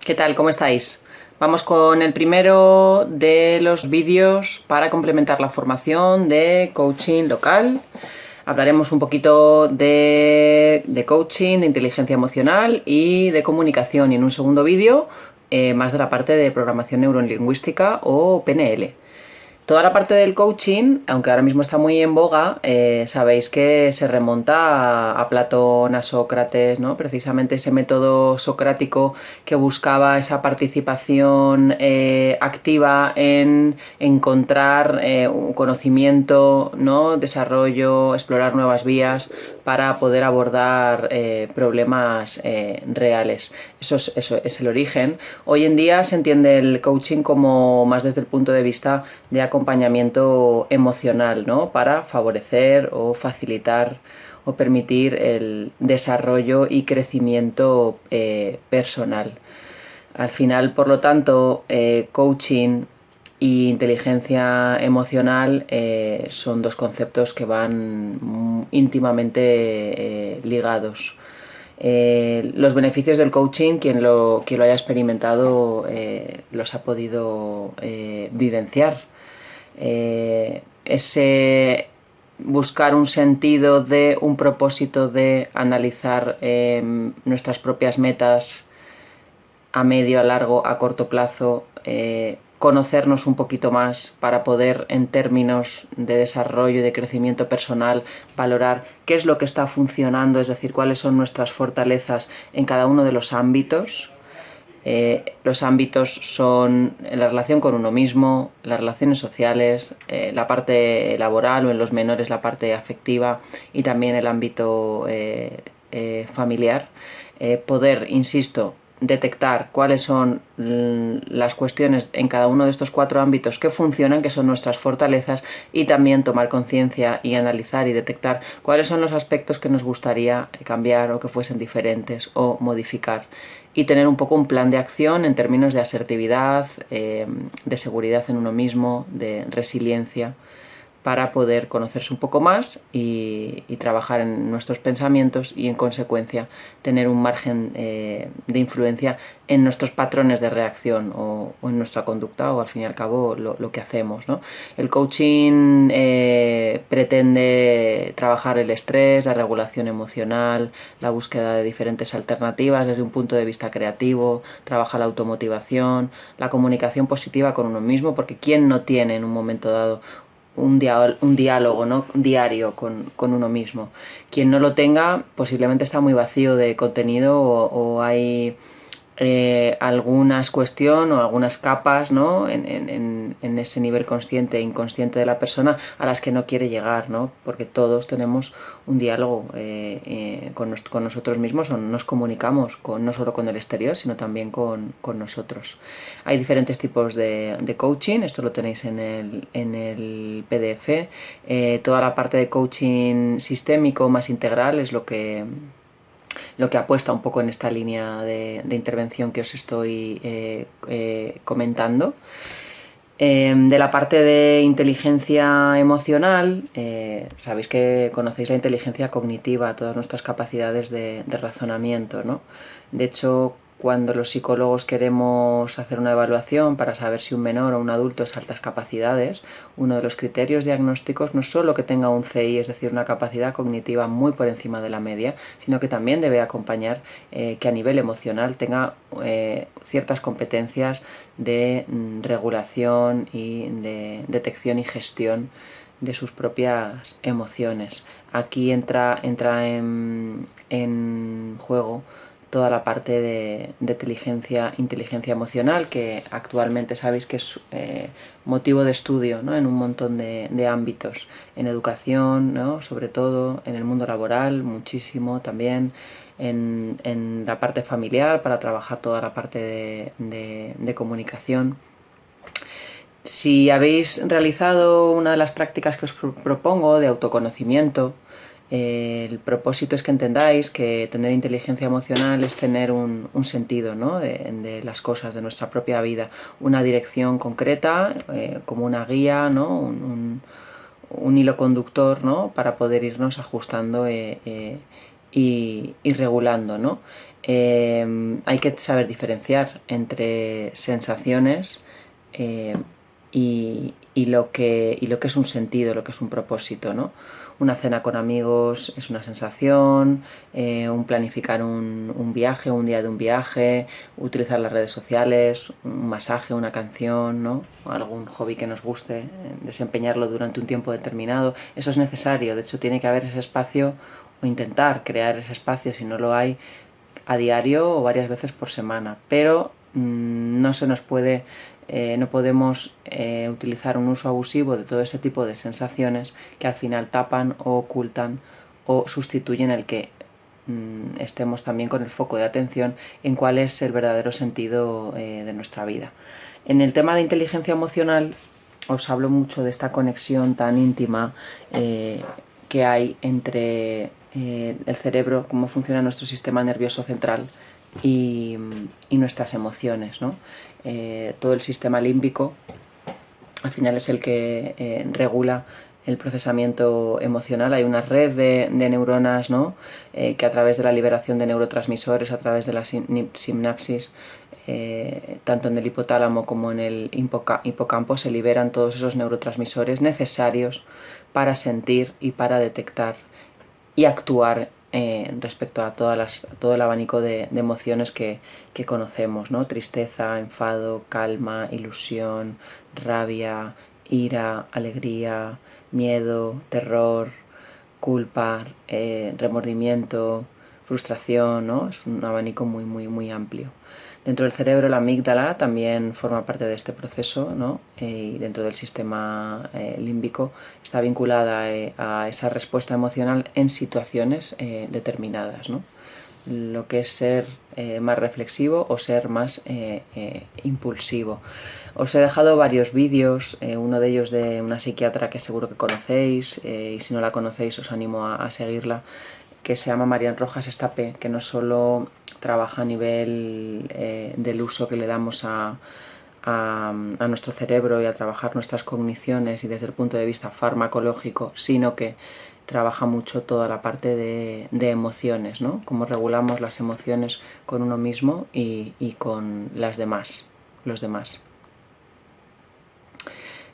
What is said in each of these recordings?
¿Qué tal? ¿Cómo estáis? Vamos con el primero de los vídeos para complementar la formación de coaching local. Hablaremos un poquito de coaching, de inteligencia emocional y de comunicación. Y en un segundo vídeo, más de la parte de programación neurolingüística o PNL. Toda la parte del coaching, aunque ahora mismo está muy en boga, sabéis que se remonta a Platón, a Sócrates, ¿no? Precisamente ese método socrático que buscaba esa participación activa en encontrar un conocimiento, ¿no? Desarrollo, explorar nuevas vías para poder abordar problemas reales. Eso es el origen. Hoy en día se entiende el coaching como más desde el punto de vista de acompañamiento emocional, ¿no? Para favorecer o facilitar o permitir el desarrollo y crecimiento personal. Al final, por lo tanto, coaching y inteligencia emocional son dos conceptos que van íntimamente ligados. Los beneficios del coaching, quien lo haya experimentado los ha podido vivenciar. Ese buscar un sentido de un propósito de analizar nuestras propias metas a medio, a largo, a corto plazo, conocernos un poquito más para poder, en términos de desarrollo y de crecimiento personal, valorar qué es lo que está funcionando, es decir, cuáles son nuestras fortalezas en cada uno de los ámbitos. Los ámbitos son la relación con uno mismo, las relaciones sociales, la parte laboral o en los menores la parte afectiva y también el ámbito familiar. Poder, insisto, detectar cuáles son las cuestiones en cada uno de estos cuatro ámbitos que funcionan, que son nuestras fortalezas, y también tomar conciencia y analizar y detectar cuáles son los aspectos que nos gustaría cambiar o que fuesen diferentes o modificar, y tener un poco un plan de acción en términos de asertividad, de seguridad en uno mismo, de resiliencia, para poder conocerse un poco más y trabajar en nuestros pensamientos y, en consecuencia, tener un margen de influencia en nuestros patrones de reacción o en nuestra conducta, o al fin y al cabo lo que hacemos, ¿no? El coaching pretende trabajar el estrés, la regulación emocional, la búsqueda de diferentes alternativas desde un punto de vista creativo, trabaja la automotivación, la comunicación positiva con uno mismo, porque ¿quién no tiene en un momento dado un diálogo, ¿no? diario con uno mismo? Quien no lo tenga posiblemente está muy vacío de contenido, o hay algunas cuestiones o algunas capas, ¿no? en ese nivel consciente e inconsciente de la persona a las que no quiere llegar, ¿no? Porque todos tenemos un diálogo con nosotros mismos, o nos comunicamos no solo con el exterior, sino también con nosotros. Hay diferentes tipos de coaching, esto lo tenéis en el PDF. Toda la parte de coaching sistémico más integral es lo que apuesta un poco en esta línea de intervención que os estoy comentando. De la parte de inteligencia emocional, sabéis que conocéis la inteligencia cognitiva, todas nuestras capacidades de razonamiento, ¿no? De hecho, cuando los psicólogos queremos hacer una evaluación para saber si un menor o un adulto es altas capacidades, uno de los criterios diagnósticos no es solo que tenga un CI, es decir, una capacidad cognitiva muy por encima de la media, sino que también debe acompañar que a nivel emocional tenga ciertas competencias de regulación y de detección y gestión de sus propias emociones. Aquí entra en juego toda la parte de inteligencia emocional, que actualmente sabéis que es motivo de estudio, ¿no? en un montón de ámbitos, en educación, ¿no? sobre todo en el mundo laboral, muchísimo también, en la parte familiar, para trabajar toda la parte de comunicación. Si habéis realizado una de las prácticas que os propongo de autoconocimiento, el propósito es que entendáis que tener inteligencia emocional es tener un sentido, ¿no? de las cosas, de nuestra propia vida, una dirección concreta, como una guía, ¿no? un hilo conductor, ¿no? para poder irnos ajustando y regulando, ¿no? Hay que saber diferenciar entre sensaciones y lo que es un sentido, lo que es un propósito, ¿no? Una cena con amigos es una sensación, un planificar un viaje, un día de un viaje, utilizar las redes sociales, un masaje, una canción, ¿no? O algún hobby que nos guste, desempeñarlo durante un tiempo determinado. Eso es necesario, de hecho tiene que haber ese espacio o intentar crear ese espacio si no lo hay a diario o varias veces por semana, pero no se nos puede, no podemos utilizar un uso abusivo de todo ese tipo de sensaciones que al final tapan o ocultan o sustituyen el que estemos también con el foco de atención en cuál es el verdadero sentido de nuestra vida. En el tema de inteligencia emocional os hablo mucho de esta conexión tan íntima que hay entre el cerebro, cómo funciona nuestro sistema nervioso central y nuestras emociones, ¿no? Todo el sistema límbico al final es el que regula el procesamiento emocional. Hay una red de neuronas, ¿no? Que a través de la liberación de neurotransmisores, a través de la sinapsis, tanto en el hipotálamo como en el hipocampo, se liberan todos esos neurotransmisores necesarios para sentir y para detectar y actuar respecto a todo el abanico de emociones que conocemos, ¿no? Tristeza, enfado, calma, ilusión, rabia, ira, alegría, miedo, terror, culpa, remordimiento, frustración, ¿no? Es un abanico muy amplio. Dentro del cerebro, la amígdala también forma parte de este proceso, ¿no? Y dentro del sistema límbico está vinculada a esa respuesta emocional en situaciones determinadas, ¿no? Lo que es ser más reflexivo o ser más impulsivo. Os he dejado varios vídeos, uno de ellos de una psiquiatra que seguro que conocéis, y si no la conocéis os animo a seguirla, que se llama Marian Rojas Estapé, que no solo trabaja a nivel del uso que le damos a nuestro cerebro y a trabajar nuestras cogniciones y desde el punto de vista farmacológico, sino que trabaja mucho toda la parte de emociones, ¿no? Cómo regulamos las emociones con uno mismo y con los demás.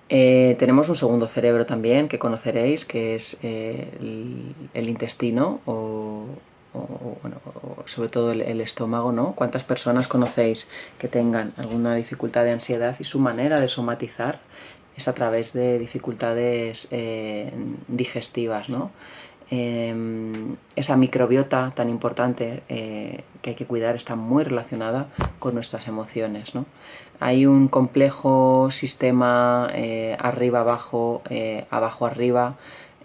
Tenemos un segundo cerebro también que conoceréis, que es el intestino bueno, sobre todo el estómago, ¿no? ¿Cuántas personas conocéis que tengan alguna dificultad de ansiedad y su manera de somatizar es a través de dificultades digestivas, ¿no? Esa microbiota tan importante que hay que cuidar está muy relacionada con nuestras emociones, ¿no? Hay un complejo sistema arriba-abajo, abajo-arriba,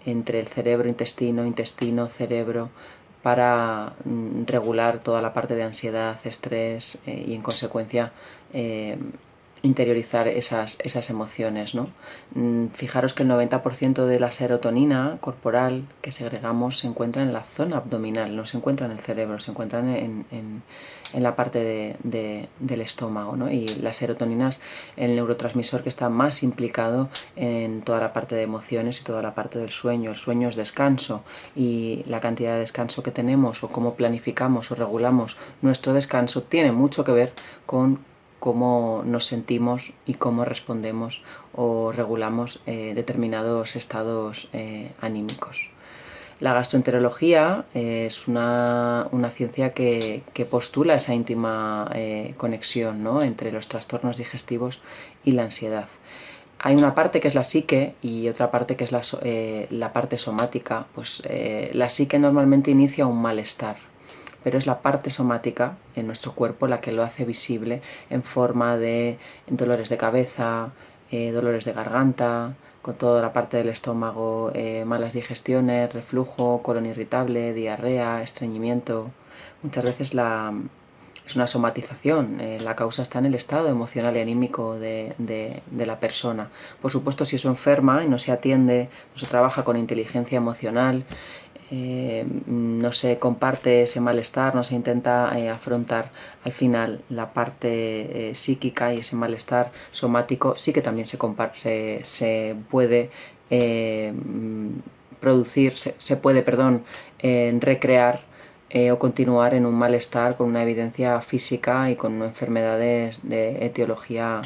entre el cerebro, intestino, cerebro, para regular toda la parte de ansiedad, estrés y en consecuencia interiorizar esas emociones, ¿no? Fijaros que el 90% de la serotonina corporal que segregamos se encuentra en la zona abdominal, no se encuentra en el cerebro, se encuentra en la parte del estómago, ¿no? Y la serotonina es el neurotransmisor que está más implicado en toda la parte de emociones y toda la parte del sueño. El sueño es descanso y la cantidad de descanso que tenemos o cómo planificamos o regulamos nuestro descanso tiene mucho que ver con cómo nos sentimos y cómo respondemos o regulamos determinados estados anímicos. La gastroenterología es una ciencia que postula esa íntima conexión, ¿no? Entre los trastornos digestivos y la ansiedad. Hay una parte que es la psique y otra parte que es la parte somática. Pues la psique normalmente inicia un malestar, pero es la parte somática en nuestro cuerpo la que lo hace visible en forma de dolores de cabeza, dolores de garganta, con toda la parte del estómago, malas digestiones, reflujo, colon irritable, diarrea, estreñimiento. Muchas veces es una somatización, la causa está en el estado emocional y anímico de la persona. Por supuesto, si eso enferma y no se atiende, no se trabaja con inteligencia emocional, no se comparte ese malestar, no se intenta afrontar al final la parte psíquica y ese malestar somático, sí que también se puede producir, se puede, recrear o continuar en un malestar con una evidencia física y con enfermedades de etiología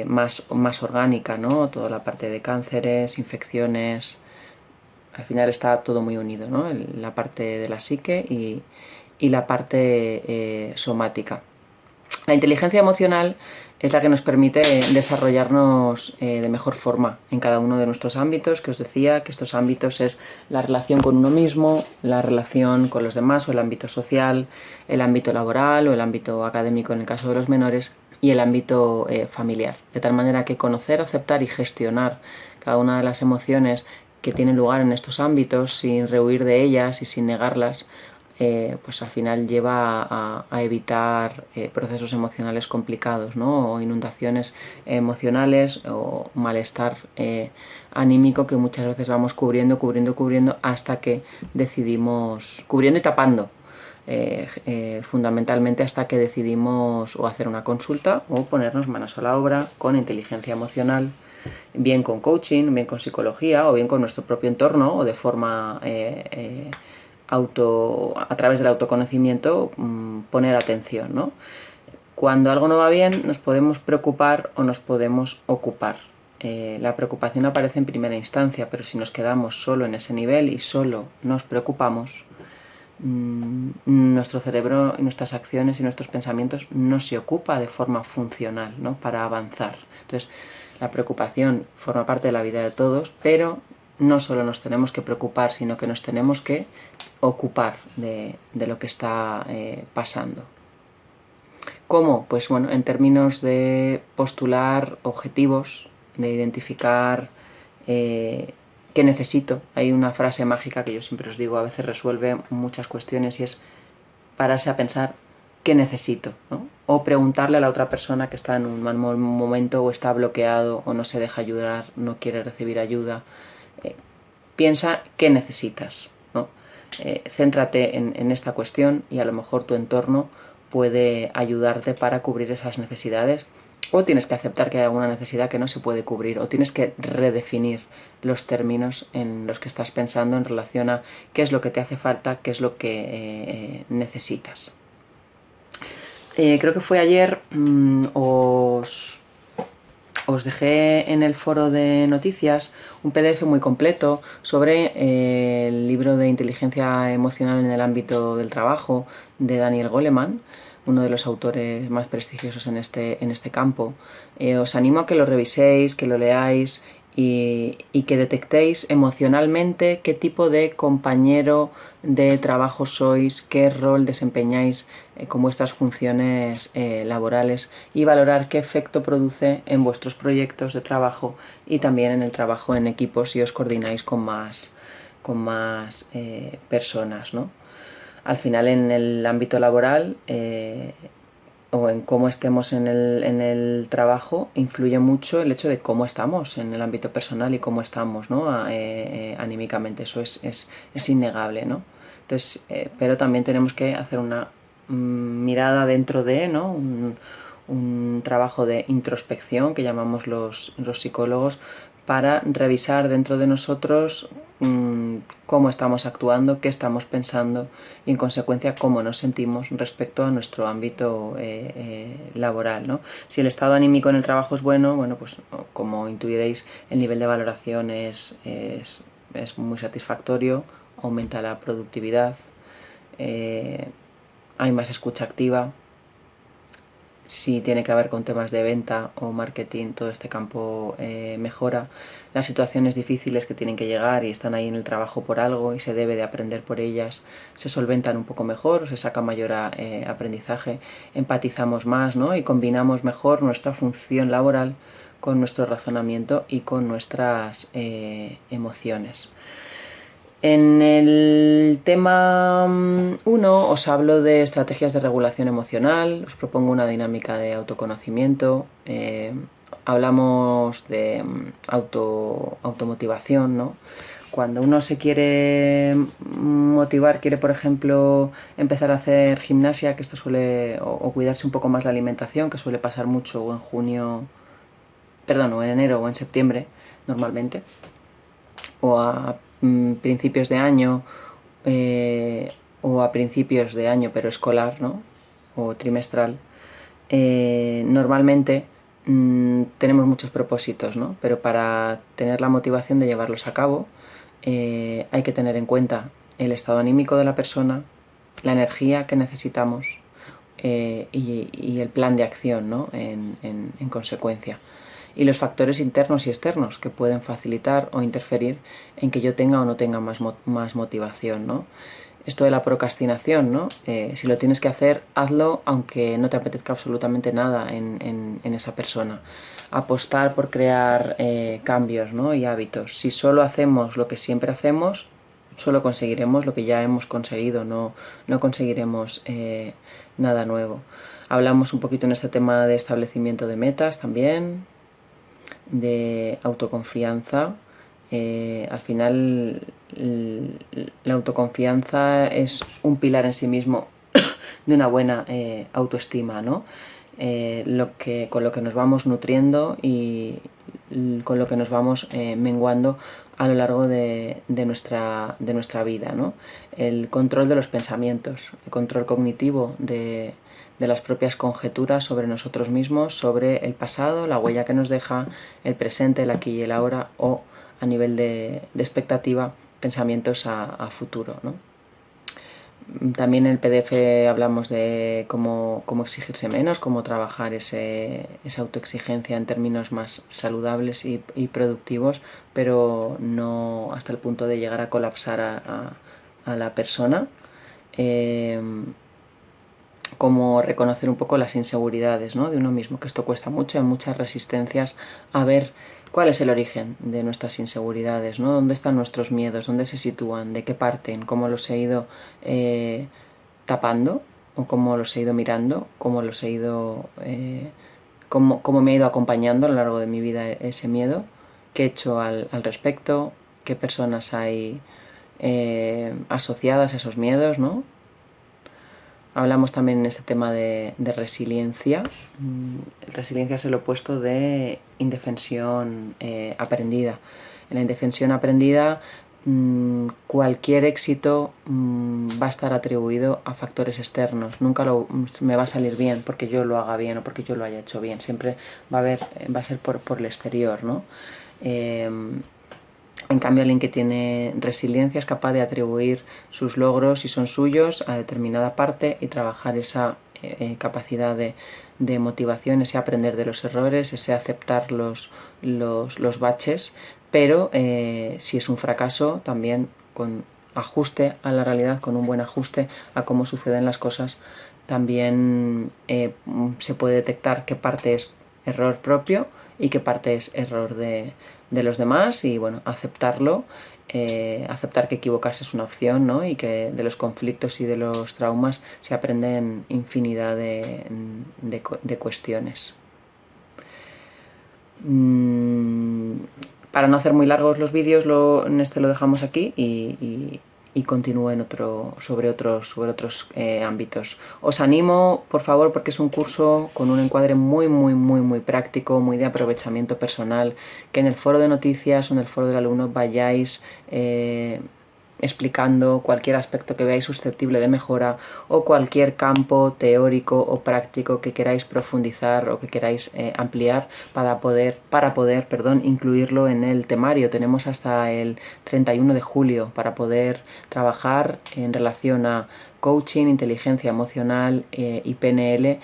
más orgánica, ¿no? Toda la parte de cánceres, infecciones, al final está todo muy unido, ¿no? La parte de la psique y la parte somática. La inteligencia emocional es la que nos permite desarrollarnos de mejor forma en cada uno de nuestros ámbitos, que os decía que estos ámbitos es la relación con uno mismo, la relación con los demás o el ámbito social, el ámbito laboral o el ámbito académico en el caso de los menores y el ámbito familiar. De tal manera que conocer, aceptar y gestionar cada una de las emociones que tienen lugar en estos ámbitos sin rehuir de ellas y sin negarlas, pues al final lleva a evitar procesos emocionales complicados, ¿no? O inundaciones emocionales o malestar anímico que muchas veces vamos cubriendo hasta que decidimos, cubriendo y tapando, fundamentalmente hasta que decidimos o hacer una consulta o ponernos manos a la obra con inteligencia emocional, bien con coaching, bien con psicología o bien con nuestro propio entorno o de forma a través del autoconocimiento, poner atención, ¿no? Cuando algo no va bien nos podemos preocupar o nos podemos ocupar. La preocupación aparece en primera instancia, pero si nos quedamos solo en ese nivel y solo nos preocupamos, nuestro cerebro y nuestras acciones y nuestros pensamientos no se ocupa de forma funcional, ¿no? Para avanzar. Entonces, la preocupación forma parte de la vida de todos, pero no solo nos tenemos que preocupar, sino que nos tenemos que ocupar de lo que está pasando. ¿Cómo? Pues bueno, en términos de postular objetivos, de identificar qué necesito. Hay una frase mágica que yo siempre os digo, a veces resuelve muchas cuestiones y es pararse a pensar qué necesito, ¿no? O preguntarle a la otra persona que está en un mal momento o está bloqueado o no se deja ayudar, no quiere recibir ayuda. Piensa qué necesitas, ¿no? Céntrate en esta cuestión y a lo mejor tu entorno puede ayudarte para cubrir esas necesidades, o tienes que aceptar que hay alguna necesidad que no se puede cubrir, o tienes que redefinir los términos en los que estás pensando en relación a qué es lo que te hace falta, qué es lo que necesitas. Creo que fue ayer, os dejé en el foro de noticias un PDF muy completo sobre el libro de inteligencia emocional en el ámbito del trabajo de Daniel Goleman, uno de los autores más prestigiosos en este campo. Os animo a que lo reviséis, que lo leáis y que detectéis emocionalmente qué tipo de compañero de trabajo sois, qué rol desempeñáis con vuestras funciones laborales y valorar qué efecto produce en vuestros proyectos de trabajo y también en el trabajo en equipos si os coordináis con más personas, ¿no? Al final, en el ámbito laboral o en cómo estemos en el trabajo, influye mucho el hecho de cómo estamos en el ámbito personal y cómo estamos, ¿no? Anímicamente. Eso es innegable, ¿no? Entonces, pero también tenemos que hacer una mirada dentro de, ¿no? Un trabajo de introspección que llamamos los psicólogos, para revisar dentro de nosotros cómo estamos actuando, qué estamos pensando y en consecuencia cómo nos sentimos respecto a nuestro ámbito laboral, ¿no? Si el estado anímico en el trabajo es bueno, pues como intuiréis, el nivel de valoración es muy satisfactorio, aumenta la productividad, hay más escucha activa. Si tiene que ver con temas de venta o marketing, todo este campo mejora. Las situaciones difíciles que tienen que llegar y están ahí en el trabajo por algo y se debe de aprender por ellas, se solventan un poco mejor, se saca mayor aprendizaje, empatizamos más, ¿no? Y combinamos mejor nuestra función laboral con nuestro razonamiento y con nuestras emociones. En el tema 1 os hablo de estrategias de regulación emocional, os propongo una dinámica de autoconocimiento, hablamos de automotivación, ¿no? Cuando uno se quiere motivar, quiere por ejemplo empezar a hacer gimnasia, que esto suele, o cuidarse un poco más la alimentación, que suele pasar mucho o en junio, perdón, o en enero o en septiembre normalmente, o a principios de año o a principios de año, pero escolar, ¿no? O trimestral, normalmente tenemos muchos propósitos, ¿no? Pero para tener la motivación de llevarlos a cabo, hay que tener en cuenta el estado anímico de la persona, la energía que necesitamos y el plan de acción, ¿no? en consecuencia. Y los factores internos y externos que pueden facilitar o interferir en que yo tenga o no tenga más motivación, ¿no? Esto de la procrastinación, ¿no? Si lo tienes que hacer, hazlo aunque no te apetezca absolutamente nada en esa persona. Apostar por crear cambios, ¿no? Y hábitos. Si solo hacemos lo que siempre hacemos, solo conseguiremos lo que ya hemos conseguido, no conseguiremos nada nuevo. Hablamos un poquito en este tema de establecimiento de metas también, de autoconfianza. Al final la autoconfianza es un pilar en sí mismo de una buena autoestima, ¿no? Con lo que nos vamos nutriendo y con lo que nos vamos menguando a lo largo de nuestra vida, ¿no? El control de los pensamientos, el control cognitivo de las propias conjeturas sobre nosotros mismos, sobre el pasado, la huella que nos deja, el presente, el aquí y el ahora, o a nivel de expectativa, pensamientos a futuro, ¿no? También en el PDF hablamos de cómo exigirse menos, cómo trabajar esa autoexigencia en términos más saludables y productivos, pero no hasta el punto de llegar a colapsar a la persona. Como reconocer un poco las inseguridades, ¿no? De uno mismo, que esto cuesta mucho, hay muchas resistencias a ver cuál es el origen de nuestras inseguridades, ¿no? ¿Dónde están nuestros miedos? ¿Dónde se sitúan? ¿De qué parten? ¿Cómo los he ido tapando? ¿O cómo los he ido mirando? ¿Cómo los he ido... cómo me ha ido acompañando a lo largo de mi vida ese miedo? ¿Qué he hecho al respecto? ¿Qué personas hay asociadas a esos miedos, ¿no? Hablamos también en este tema de resiliencia. Resiliencia es el opuesto de indefensión aprendida. En la indefensión aprendida, cualquier éxito va a estar atribuido a factores externos. Nunca me va a salir bien porque yo lo haga bien o porque yo lo haya hecho bien. Siempre va a ser por el exterior, ¿no? En cambio, alguien que tiene resiliencia es capaz de atribuir sus logros, si son suyos, a determinada parte y trabajar esa capacidad de motivación, ese aprender de los errores, ese aceptar los baches, pero si es un fracaso, también con ajuste a la realidad, con un buen ajuste a cómo suceden las cosas, también se puede detectar qué parte es error propio y qué parte es error de los demás y bueno, aceptarlo, aceptar que equivocarse es una opción, ¿no? Y que de los conflictos y de los traumas se aprenden infinidad de cuestiones. Para no hacer muy largos los vídeos, en este lo dejamos aquí y continúo sobre otros ámbitos. Os animo, por favor, porque es un curso con un encuadre muy práctico, muy de aprovechamiento personal, que en el foro de noticias o en el foro del alumno vayáis explicando cualquier aspecto que veáis susceptible de mejora o cualquier campo teórico o práctico que queráis profundizar o que queráis ampliar para poder incluirlo en el temario. Tenemos hasta el 31 de julio para poder trabajar en relación a coaching, inteligencia emocional y PNL,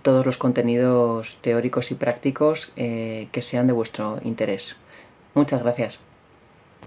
todos los contenidos teóricos y prácticos que sean de vuestro interés. Muchas gracias.